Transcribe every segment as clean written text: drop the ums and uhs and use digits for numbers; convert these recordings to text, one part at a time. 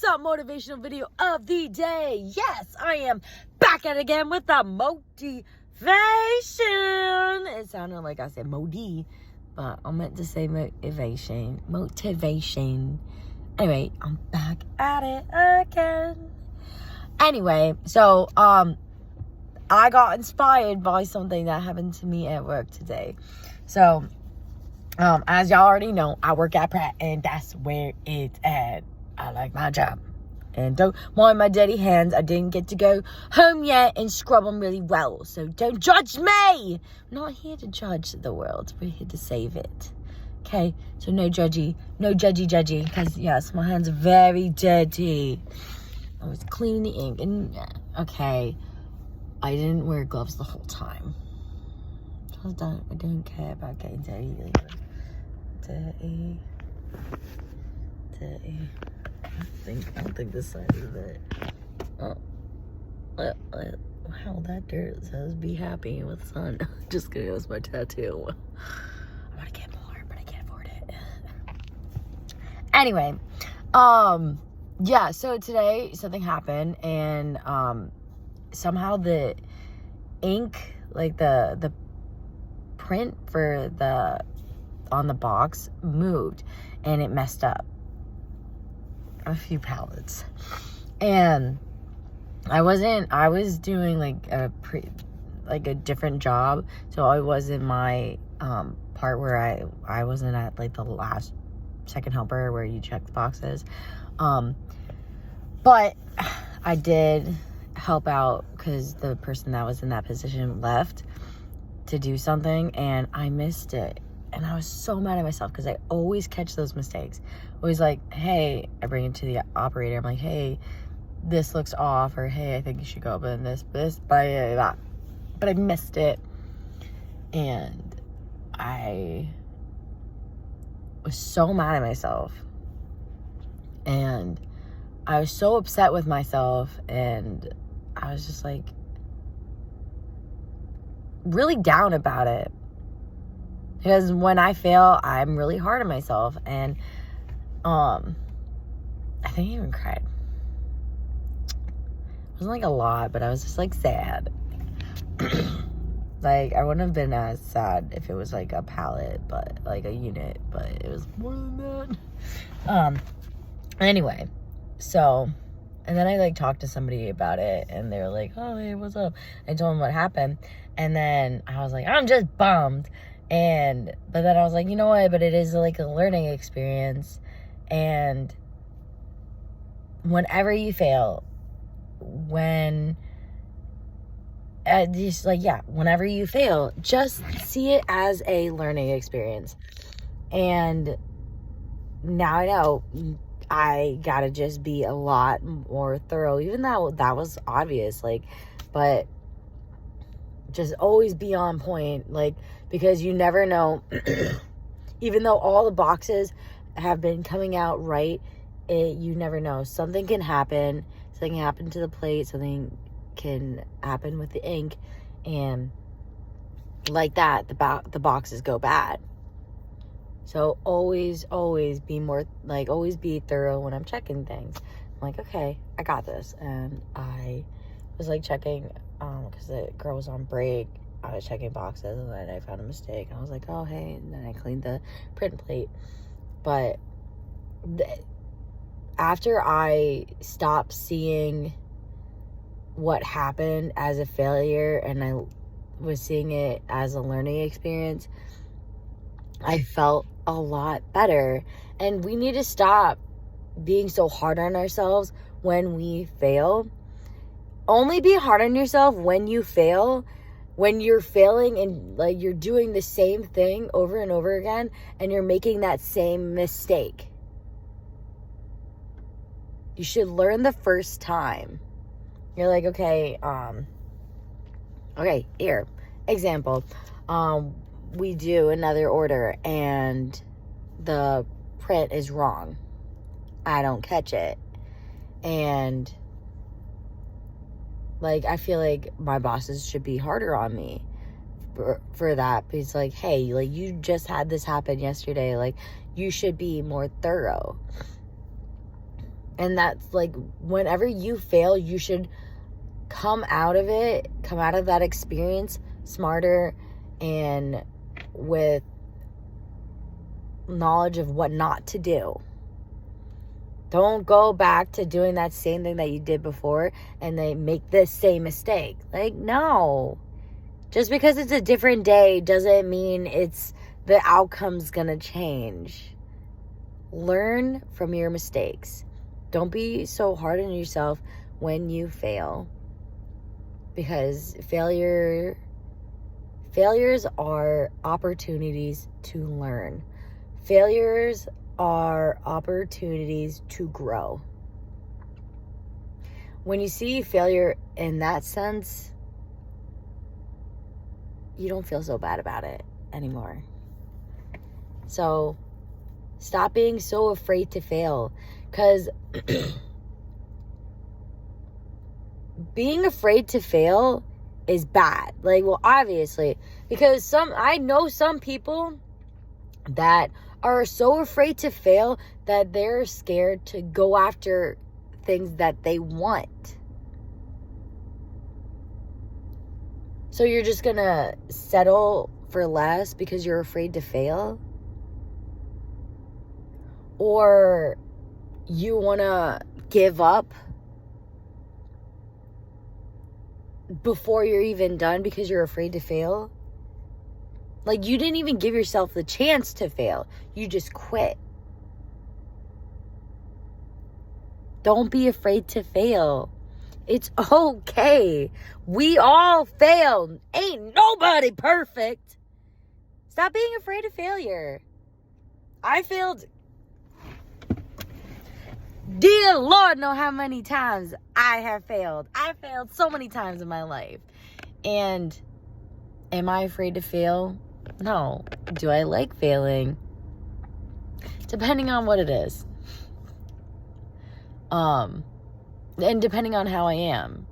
the motivational video of the day. Yes, I am back at it again with the motivation. It sounded like I said Modi, but I meant to say motivation. Anyway, I'm back at it again. Anyway, so I got inspired by something that happened to me at work today. So as y'all already know, I work at Pratt, and that's where it's at. I like my job. And don't mind my dirty hands. I didn't get to go home yet and scrub them really well. So don't judge me. I'm not here to judge the world. We're here to save it. Okay? So no judgy. Because, yes, my hands are very dirty. I was cleaning the ink. And, okay, I didn't wear gloves the whole time. I don't care about getting dirty. Dirty. I don't think this side is it. Oh. Wow, that dirt says be happy with sun. Just kidding, that's my tattoo. I want to get more, but I can't afford it. Anyway, yeah, so today something happened, and somehow the ink, like the print for on the box moved, and it messed up a few pallets. And I was doing like a different job, so I was in my part where I wasn't at like the last second helper where you check the boxes, but I did help out because the person that was in that position left to do something, and I missed it. And I was so mad at myself because I always catch those mistakes. Always like, hey, I bring it to the operator. I'm like, hey, this looks off, or hey, I think you should go up in this, but I missed it. And I was so mad at myself. And I was so upset with myself. And I was just like really down about it. Because when I fail, I'm really hard on myself. And I think I even cried. It wasn't like a lot, but I was just like sad. Like, I wouldn't have been as sad if it was like a pallet, but like a unit, but it was more than that. Anyway, so, and then I like talked to somebody about it, and they were like, oh, hey, what's up? I told them what happened. And then I was like, I'm just bummed. But then I was like, you know what, but it is like a learning experience. And whenever you fail, whenever you fail, just see it as a learning experience. And now I know I gotta just be a lot more thorough, even though that was obvious, like, but just always be on point, like, because you never know. Even though all the boxes have been coming out right, you never know. Something can happen. Something can happen to the plate. Something can happen with the ink. And like that, the boxes go bad. So always be more, like, always be thorough when I'm checking things. I'm like, okay, I got this. And I was like checking, because the girl was on break. I was checking boxes, and then I found a mistake. I was like, oh, hey. And then I cleaned the print plate. But after I stopped seeing what happened as a failure, and I was seeing it as a learning experience, I felt a lot better. And we need to stop being so hard on ourselves when we fail. Only be hard on yourself when you fail. When you're failing and like you're doing the same thing over and over again, and you're making that same mistake. You should learn the first time. You're like, okay, here, example. We do another order and the print is wrong. I don't catch it. And like, I feel like my bosses should be harder on me for that. It's like, hey, like, you just had this happen yesterday. Like, you should be more thorough. And that's like, whenever you fail, you should come out of that experience smarter and with knowledge of what not to do. Don't go back to doing that same thing that you did before and they make the same mistake. Like, no. Just because it's a different day doesn't mean the outcome's gonna change. Learn from your mistakes. Don't be so hard on yourself when you fail. Because failures are opportunities to learn. Failures are opportunities to grow. When you see failure in that sense, you don't feel so bad about it anymore. So stop being so afraid to fail, because being afraid to fail is bad. Like, well, obviously, because I know some people that are so afraid to fail that they're scared to go after things that they want. So you're just gonna settle for less because you're afraid to fail? Or you wanna give up before you're even done because you're afraid to fail? Like, you didn't even give yourself the chance to fail. You just quit. Don't be afraid to fail. It's okay. We all fail. Ain't nobody perfect. Stop being afraid of failure. I failed. Dear Lord, know how many times I have failed. I failed so many times in my life. And am I afraid to fail? No. Do I like failing? Depending on what it is. And depending on how I am.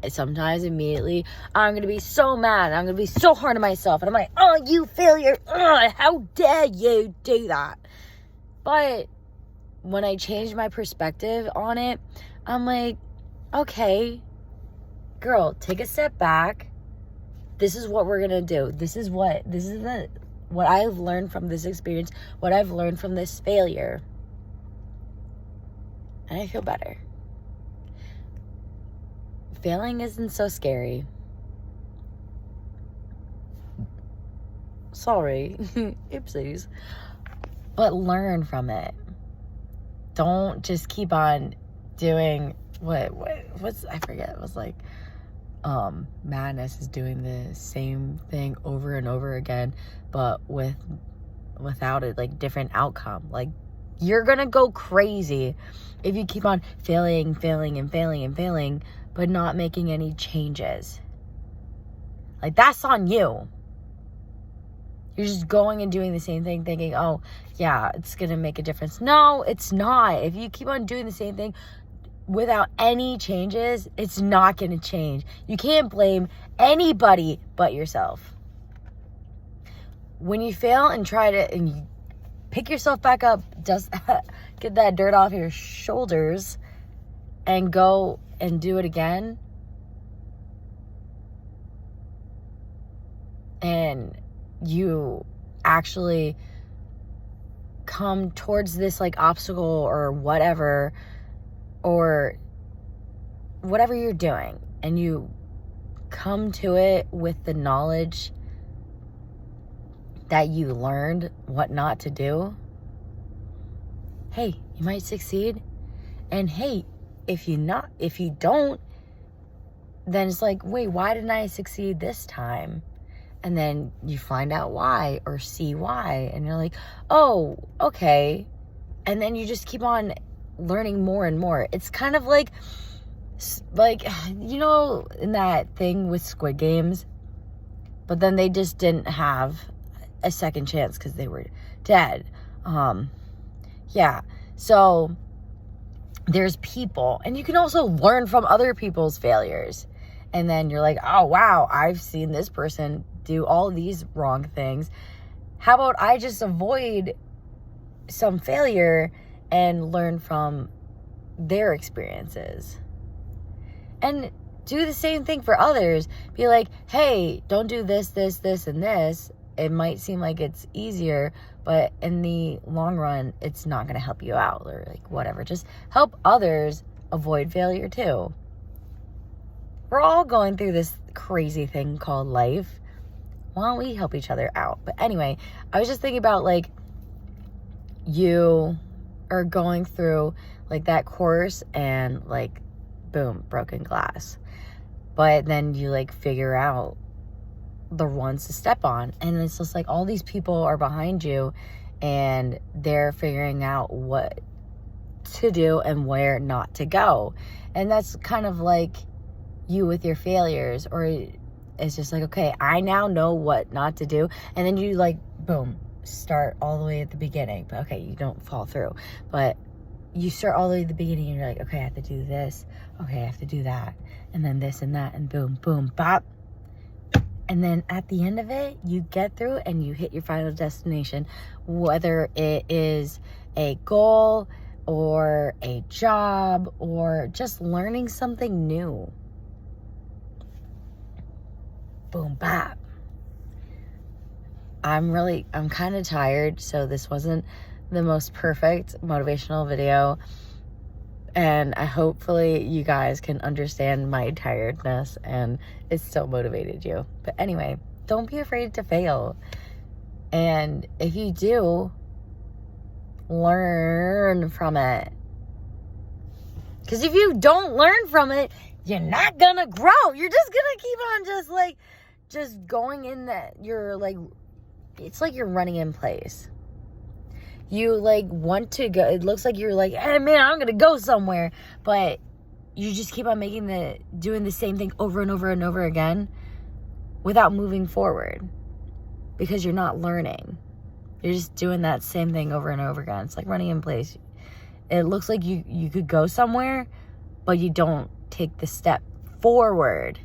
Sometimes immediately I'm going to be so mad. I'm going to be so hard on myself. And I'm like, oh, you failure. Ugh, how dare you do that? But when I changed my perspective on it, I'm like, okay, girl, take a step back. This is what we're going to do. This is what I've learned from this experience, what I've learned from this failure. And I feel better. Failing isn't so scary. Sorry. Oopsies. But learn from it. Don't just keep on doing what's I forget. It was like madness is doing the same thing over and over again, but without a like different outcome. Like, you're gonna go crazy if you keep on failing, but not making any changes. Like, that's on you. You're just going and doing the same thing thinking, oh, yeah, it's going to make a difference. No, it's not. If you keep on doing the same thing without any changes, it's not going to change. You can't blame anybody but yourself. When you fail and and you pick yourself back up, just get that dirt off your shoulders and go and do it again. And you actually come towards this like obstacle or whatever you're doing, and you come to it with the knowledge that you learned what not to do. Hey, you might succeed. And hey, if you don't, then it's like, wait, why didn't I succeed this time? And then you find out why or see why. And you're like, oh, okay. And then you just keep on learning more and more. It's kind of like, you know, in that thing with Squid Games, but then they just didn't have a second chance because they were dead. Yeah. So there's people, and you can also learn from other people's failures. And then you're like, oh, wow, I've seen this person do all these wrong things. How about I just avoid some failure and learn from their experiences. And do the same thing for others. Be like, hey, don't do this, this, this, and this. It might seem like it's easier, but in the long run, it's not going to help you out, or like whatever. Just help others avoid failure too. We're all going through this crazy thing called life. Why don't we help each other out? But anyway, I was just thinking about like you are going through like that course and like, boom, broken glass. But then you like figure out the ones to step on. And it's just like all these people are behind you and they're figuring out what to do and where not to go. And that's kind of like you with your failures, or it's just like, okay, I now know what not to do. And then you like, boom, start all the way at the beginning. But okay, you don't fall through, but you start all the way at the beginning and you're like, okay, I have to do this. Okay, I have to do that. And then this and that, and boom, boom, bop. And then at the end of it, you get through and you hit your final destination, whether it is a goal or a job or just learning something new. Boom, bop. I'm kind of tired, so this wasn't the most perfect motivational video. And hopefully you guys can understand my tiredness and it still motivated you. But anyway, don't be afraid to fail. And if you do, learn from it. Because if you don't learn from it, you're not gonna grow. You're just gonna keep on just going in that. You're like, it's like you're running in place. You like want to go, it looks like you're like, hey man, I'm gonna go somewhere, but you just keep on doing the same thing over and over and over again without moving forward, because you're not learning. You're just doing that same thing over and over again. It's like running in place. It looks like you could go somewhere, but you don't take the step forward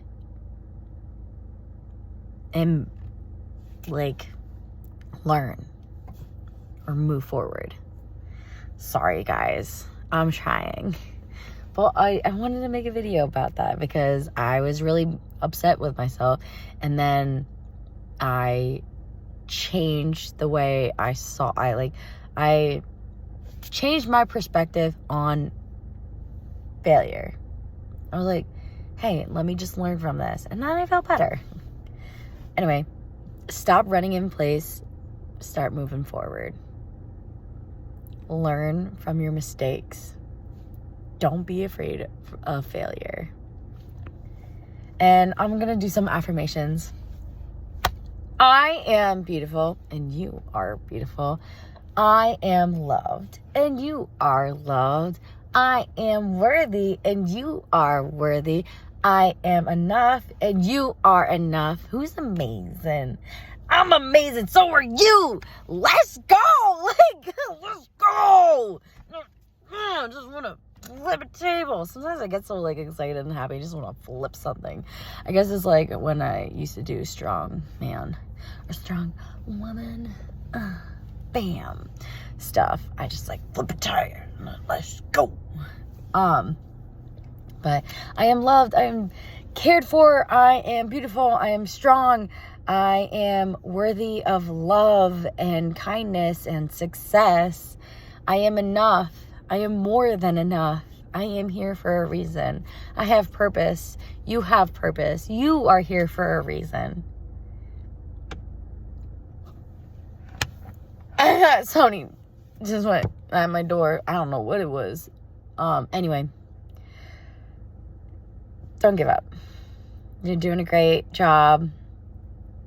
and like learn or move forward. Sorry guys, I'm trying. But I wanted to make a video about that because I was really upset with myself, and then I changed the way I changed my perspective on failure. I was like, hey, let me just learn from this. And then I felt better. Anyway, stop running in place. Start moving forward. Learn from your mistakes. Don't be afraid of failure. And I'm going to do some affirmations. I am beautiful and you are beautiful. I am loved and you are loved. I am worthy and you are worthy. I am enough and you are enough. Who's amazing? I'm amazing. So are you. Let's go. Like, let's go. I just want to flip a table. Sometimes I get so like excited and happy. I just want to flip something. I guess it's like when I used to do strong man or strong woman. Bam. Stuff. I just like flip a tire. Let's go. But I am loved. I am cared for. I am beautiful. I am strong. I am worthy of love and kindness and success. I am enough. I am more than enough. I am here for a reason. I have purpose. You have purpose. You are here for a reason. Sony just went at my door. I don't know what it was. Anyway, don't give up. You're doing a great job.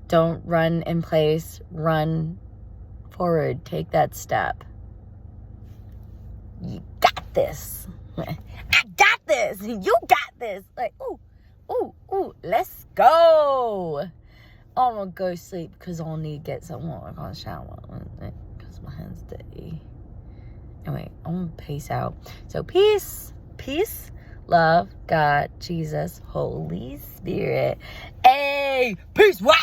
Don't run in place. Run forward. Take that step. You got this. I got this. You got this. Like, ooh, let's go. I'm gonna go sleep because I'll need to get some more. I'm gonna shower because my hands dirty. Anyway, I'm gonna peace out. So peace, love, God, Jesus, Holy Spirit. Hey, peace. What?